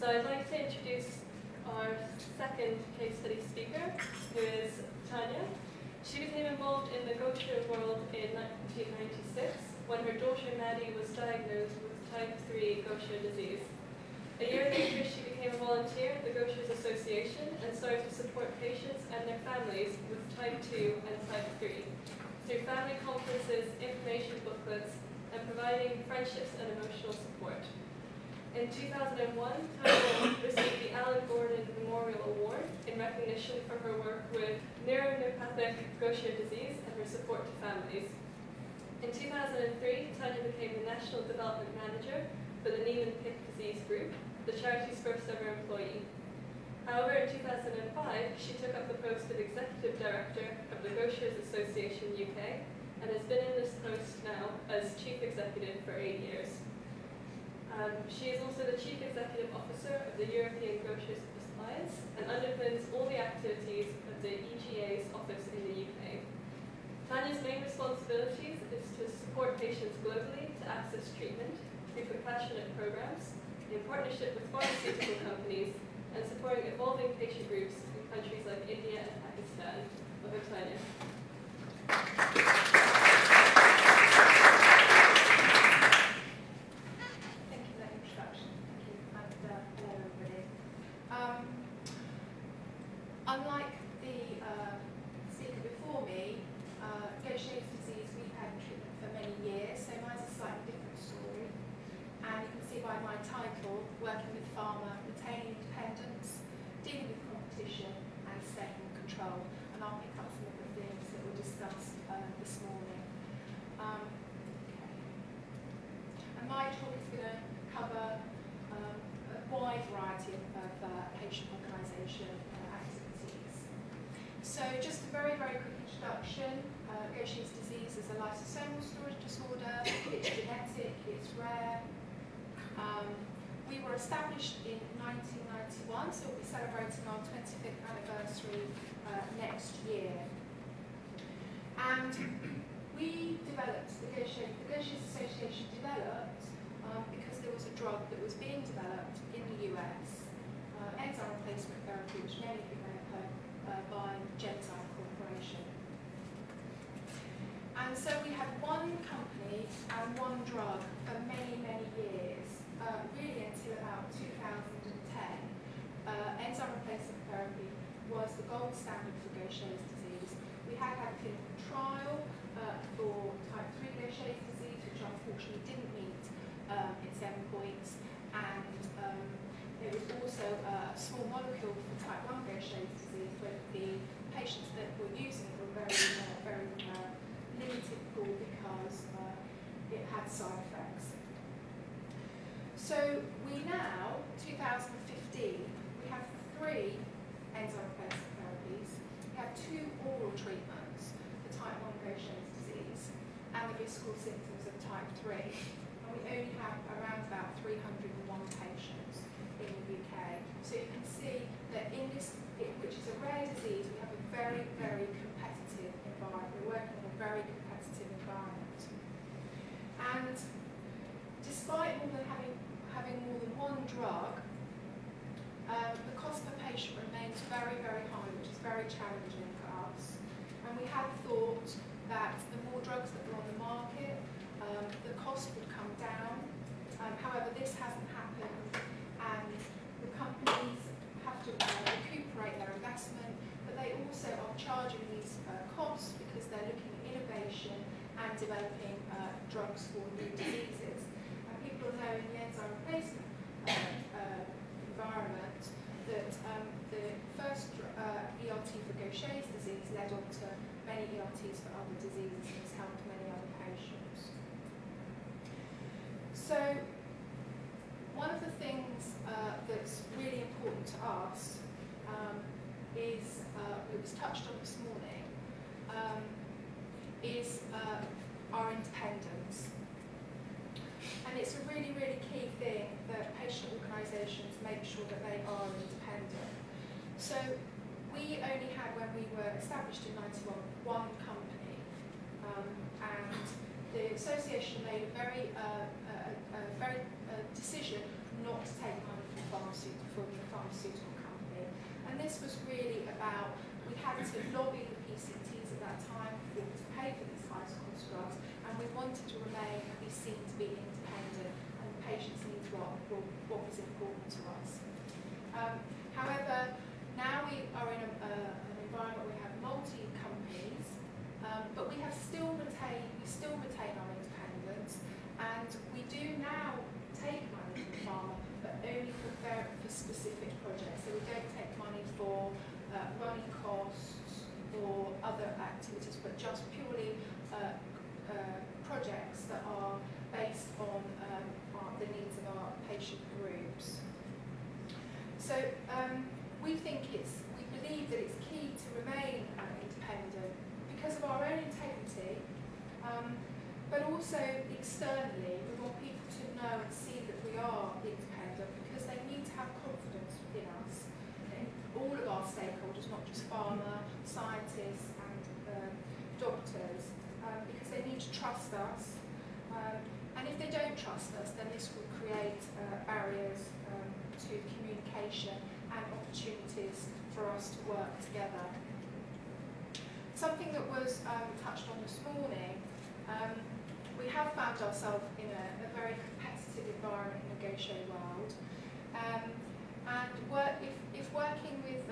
So I'd like to introduce our second case study speaker, who is Tanya. She became involved in the Gauchers world in 1996 when her daughter Maddie was diagnosed with type 3 Gaucher disease. A year later, she became a volunteer at the Gauchers Association and started to support patients and their families with type 2 and type 3 through family conferences, information booklets, and providing friendships and emotional support. In 2001, Tanya received the Alan Gordon Memorial Award in recognition for her work with neuronopathic Gaucher disease and her support to families. In 2003, Tanya became the National Development Manager for the Niemann-Pick disease group, the charity's first ever employee. However, in 2005, she took up the post of Executive Director of the Gauchers Association UK and has been in this post now as Chief Executive for 8 years. She is also the Chief Executive Officer of the European Gauchers Alliance and underpins all the activities of the EGA's office in the UK. Tanya's main responsibilities is to support patients globally to access treatment through compassionate programs, in partnership with pharmaceutical companies, and supporting evolving patient groups in countries like India and Pakistan. Welcome, Tanya. Thank you for that introduction. Thank you, and hello everybody. Unlike the speaker before me, Gaucher's disease we've had treatment for many years, so mine's a slightly different story. And you can see by my title, working with pharma, retaining independence, dealing with competition, and staying in control. And I'll pick up some of the things that were discussed this morning. And my talk is going to cover a wide variety of patient organisation activities. So just a very, very quick introduction. Gaucher's disease is a lysosomal storage disorder. It's genetic, it's rare. We were established in 1991, so we'll be celebrating our 25th anniversary next year. And we developed, the Gauchers Association developed, because there was a drug that was being developed in the US, enzyme replacement therapy, which many of you may have heard, by Genzyme Corporation. And so we had one company and one drug for many, many years. Really until about 2010, enzyme replacement therapy was the gold standard for Gaucher's disease. We had a clinical trial for type 3 Gaucher's disease, which unfortunately didn't meet its endpoints, and there was also a small molecule for type 1 Gaucher's disease, but the patients that were using it were very limited pool because it had side effects. So we now, 2015, we have 3 enzyme replacement therapies. We have 2 oral treatments for type 1 Gaucher's disease and the physical symptoms of type 3. And we only have around about 301 patients in the UK. So you can see that in this, which is a rare disease, we have a very, very competitive environment. We're working in a very competitive environment. And despite more than having more than one drug, the cost per patient remains very, very high, which is very challenging for us. And we had thought that the more drugs that were on the market, the cost would come down. However, this hasn't happened, and the companies have to recuperate their investment, but they also are charging these costs because they're looking at innovation and developing drugs for new diseases. People know in the enzyme replacement environment that the first ERT for Gaucher's disease led on to many ERTs for other diseases and has helped many other patients. So one of the things that's really important to us is, it was touched on this morning, is our independence. And it's a really, really key thing that patient organisations make sure that they are independent. So we only had, when we were established in 91, one company, and the association made a very decision not to take money from pharmaceutical this was really about, we had to lobby the PCTs at that time for to pay for these high cost drugs, and we wanted to remain and be seen to be independent, and the patients' needs what was important to us. However, now we are in an environment where we have multi-companies, but we still retain our independence, and we do now take money from pharma, but only for specific projects. So we don't take money for running costs or other activities, but just purely projects that are based on the needs of our patient groups. So we believe that it's key to remain independent because of our own integrity, but also externally, we want people to know and see that we are independent because they need to have confidence in us, in all of our stakeholders, not just pharma, scientists and doctors, because they need to trust us. And if they don't trust us, then this will create barriers to communication and opportunities for us to work together. Something that was touched on this morning, we have found ourselves in a very competitive environment in the Gaucher world. If working with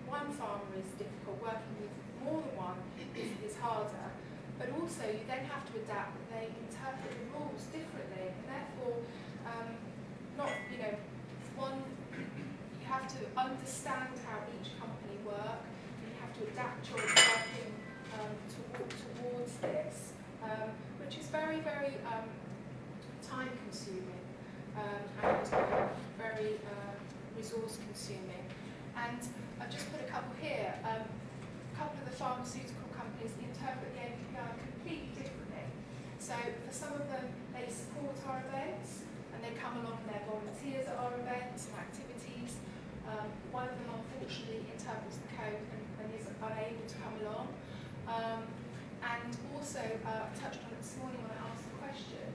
one farmer is difficult, working with more than one is harder. But also you then have to adapt that they interpret the rules differently, and therefore you have to understand how each company works, and you have to adapt your working towards this, which is very, very time consuming and very resource consuming. And I've just put a couple here. A couple of the pharmaceutical companies interpret the ABPI completely differently. So for some of them, they support our events and they come along and they're volunteers at our events and activities. One of them unfortunately interprets the code and is unable to come along. And also, I touched on it this morning when I asked the question,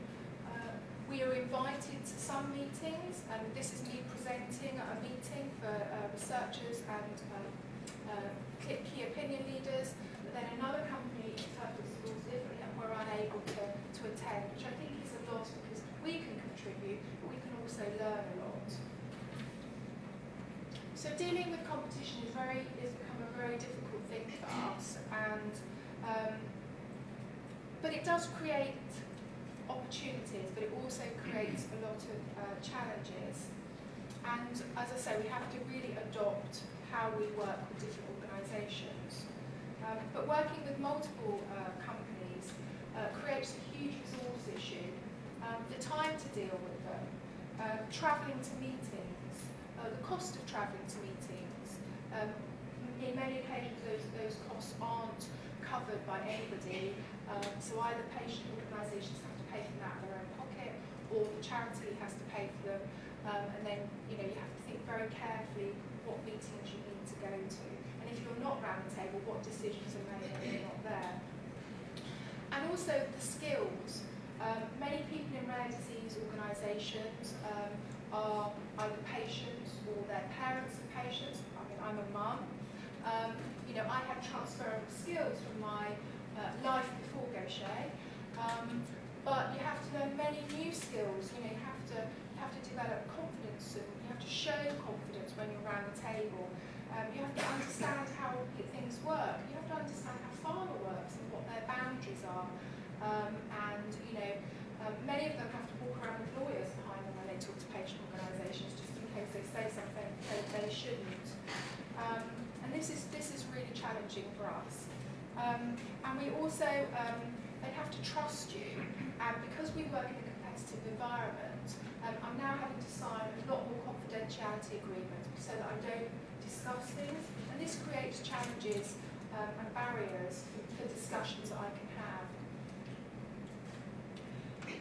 we are invited to some meetings, and this is me presenting at a meeting for researchers and key opinion leaders, but then another company interprets the rules differently and we're unable to attend, which I think is a loss because we can contribute, but we can also learn a lot. So dealing with competition has become a very difficult thing for us, and but it does create opportunities, but it also creates a lot of challenges. And as I say, we have to really adopt how we work with different organisations. But working with multiple companies creates a huge resource issue. The time to deal with them, travelling to meetings, the cost of travelling to meetings. In many occasions those costs aren't covered by anybody, so either patient organisations have to pay for that out of their own pocket, or the charity has to pay for them, and then you have to think very carefully what meetings you need to go to, and if you're not round the table, what decisions are made when you're not there. And also the skills. Many people in rare disease organisations are either patients or their parents are patients. I mean, I'm a mum. I had transferable skills from my life before Gaucher, but you have to learn many new skills. You have to develop confidence, and you have to show confidence when you're around the table. You have to understand how things work. You have to understand how pharma works and what their boundaries are. Many of them have to walk around with lawyers behind them when they talk to patient organisations, just in case they say something they shouldn't. And this is really challenging for us. And we also, they have to trust you. And because we work in a competitive environment, I'm now having to sign a lot more confidentiality agreements so that I don't discuss things. And this creates challenges and barriers for discussions that I can have.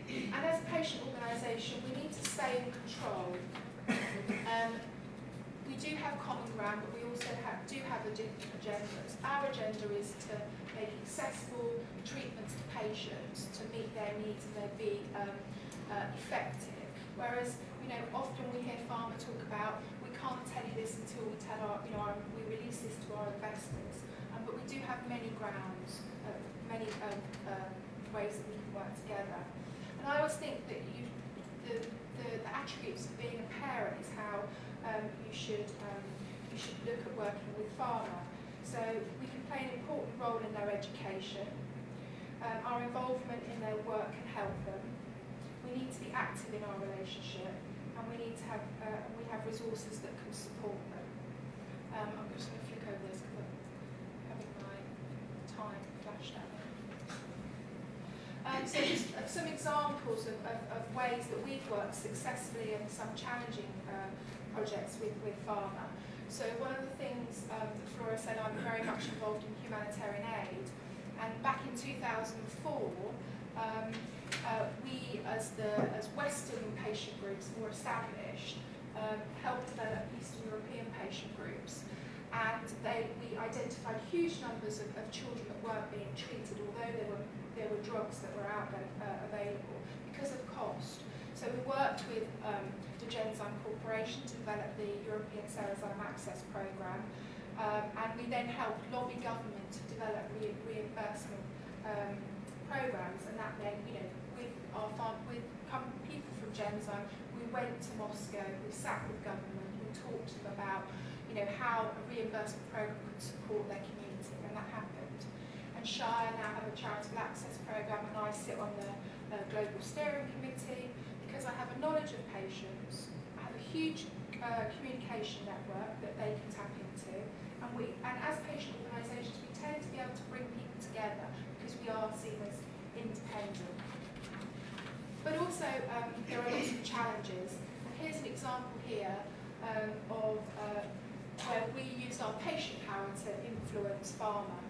And as a patient organisation, we need to stay in control. We do have common ground, but we also do have different agendas. Our agenda is to make accessible treatments to patients, to meet their needs and they be effective. Whereas, often we hear pharma talk about we can't tell you this until we tell we release this to our investors. But we do have many grounds, many ways that we can work together. And I always think that the attributes of being a parent is how you should look at working with pharma. So we can play an important role in their education. Our involvement in their work can help them. We need to be active in our relationship, and we need to have resources that can support them. I'm just going to flick over this because I'm having my time flashed at me. So just some examples of ways that we've worked successfully in some challenging projects with pharma. So one of the things that Flora said, I'm very much involved in humanitarian aid, and back in 2004, we, as Western patient groups, more established, helped develop Eastern European patient groups, and we identified huge numbers of children that weren't being treated, although there were drugs that were out there available because of cost. So we worked with the Genzyme Corporation to develop the European Cerezyme Access Programme, and we then helped lobby government to develop reimbursement programmes, and that meant, with people from Genzyme, we went to Moscow, we sat with government, we talked to them about, how a reimbursement programme could support their community, and that happened. And Shire now have a charitable access programme, and I sit on the global steering committee because I have a knowledge of patients, I have a huge communication network that they can tap into, and as patient organisations, we tend to be able to bring people together because we are seen as independent. But also, there are lots of challenges. And here's an example here of where we used our patient power to influence pharma.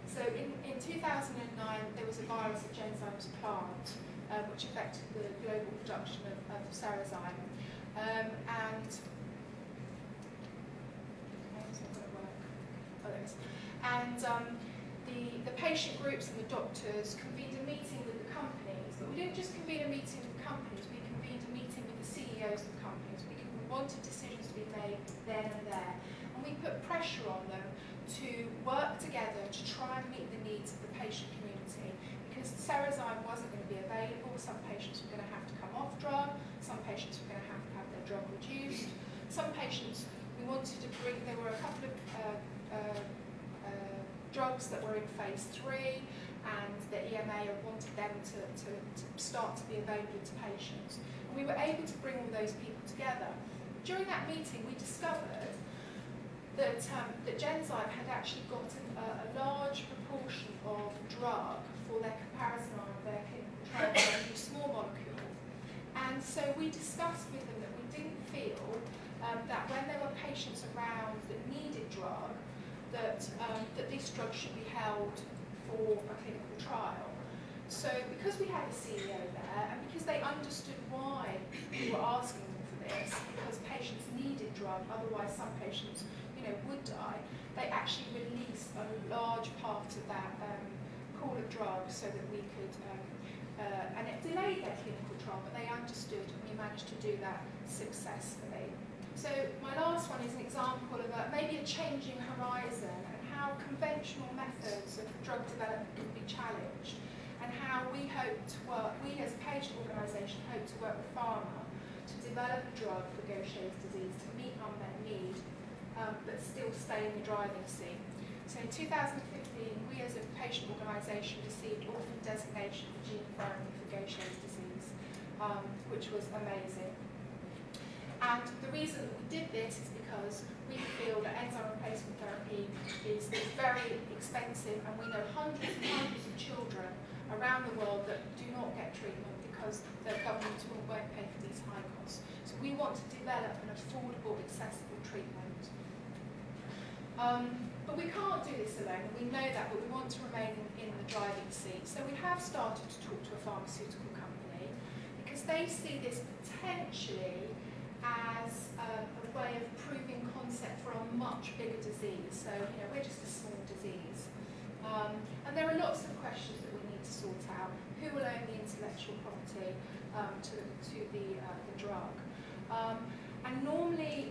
So in 2009, there was a virus at Genzyme's plant, which affected the global production of Cerezyme. And it's not going to work. Oh, there it is. And the patient groups and the doctors convened a meeting with the companies, but we didn't just convene a meeting with the companies, we convened a meeting with the CEOs of the companies. We wanted decisions to be made then and there. And we put pressure on them to work together to try and meet the needs of the patient community. Because Cerezyme wasn't going to be available, some patients were going to have to come off drug, some patients were going to have their drug reduced. Some patients, we wanted to bring, there were a couple of drugs that were in phase 3, and the EMA wanted them to start to be available to patients. And we were able to bring all those people together. During that meeting, we discovered that Genzyme had actually gotten a large proportion of drug for their comparison arm of their clinical trial of a new small molecule. And so we discussed with them that we didn't feel that when there were patients around that needed drug, that this drug should be held for a clinical trial. So because we had a CEO there, and because they understood why we were asking them for this, because patients needed drug, otherwise some patients would die, they actually released a large part of that pool of drugs so that we could, and it delayed their clinical trial, but they understood, and we managed to do that successfully. So my last one is an example of maybe a changing horizon, and how conventional methods of drug development can be challenged, and how we hope to work, we as a patient organisation hope to work with pharma to develop a drug for Gauchers disease to meet unmet need, but still stay in the driving seat. So in 2015, we as a patient organisation received orphan designation for gene therapy for Gauchers disease, which was amazing. And the reason that we did this is because we feel that enzyme replacement therapy is very expensive, and we know hundreds and hundreds of children around the world that do not get treatment because the government won't pay for these high costs. So we want to develop an affordable, accessible treatment. But we can't do this alone, and we know that, but we want to remain in the driving seat. So we have started to talk to a pharmaceutical company because they see this potentially as a way of proving concept for a much bigger disease. So, we're just a small disease. And there are lots of questions that we need to sort out. Who will own the intellectual property to the drug? And normally,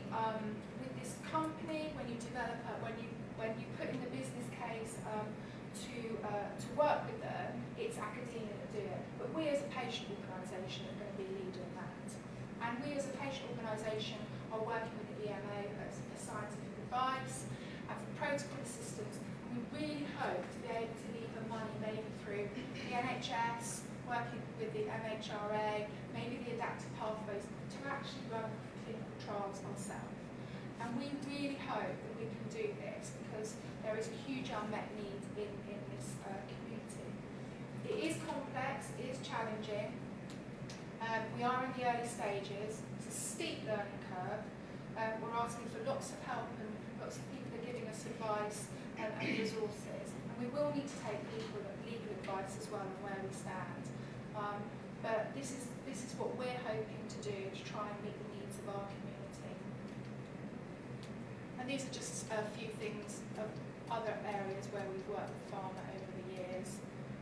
to work with them, it's academia that do it. But we as a patient organisation are going to be leading that. And we as a patient organisation are working with the EMA for scientific advice and for protocol assistance. And we really hope to be able to leave the money maybe through the NHS, working with the MHRA, maybe the adaptive pathways, to actually run clinical trials ourselves. And we really hope that we can do this because there is a huge unmet need in this community. It is complex, it is challenging. We are in the early stages. It's a steep learning curve. We're asking for lots of help and lots of people are giving us advice and resources. And we will need to take legal advice as well on where we stand. But this is what we're hoping to do, to try and meet the needs of our community. And these are just a few things of other areas where we've worked with pharma over the years.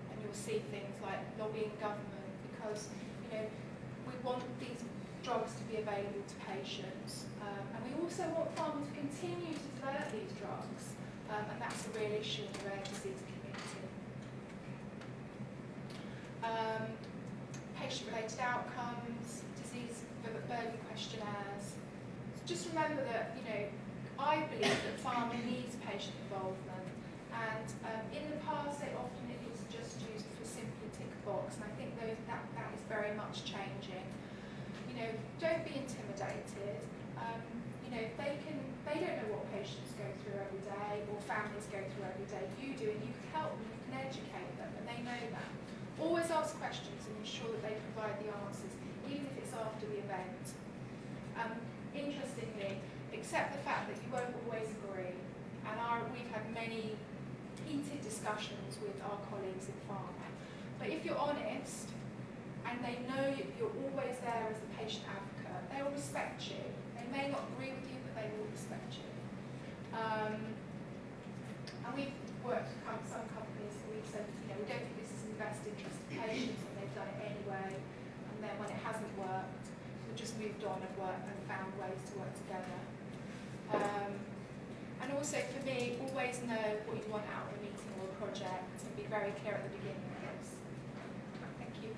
And you'll see things like lobbying government because, we want these drugs to be available to patients. And we also want pharma to continue to develop these drugs. And that's a real issue in the rare disease community. Patient-related outcomes, disease burden questionnaires. So just remember that, I believe that pharma needs patient involvement. And in the past, it often is just used for simply tick a box. And I think that is very much changing. Don't be intimidated. They don't know what patients go through every day or families go through every day. You do, and you can help them, you can educate them, and they know that. Always ask questions and ensure that they provide the answers, even if it's after the event. Interestingly, accept the fact that you won't always agree, and we've had many heated discussions with our colleagues in pharma. But if you're honest, and they know you're always there as the patient advocate, they will respect you. They may not agree with you, but they will respect you. And we've worked with some companies and we've said, we don't think this is in the best interest of patients, and they've done it anyway. And then when it hasn't worked, we've just moved on and worked and found ways to work together. And also for me, always know what you want out of a meeting or a project, and be very clear at the beginning of this. Thank you.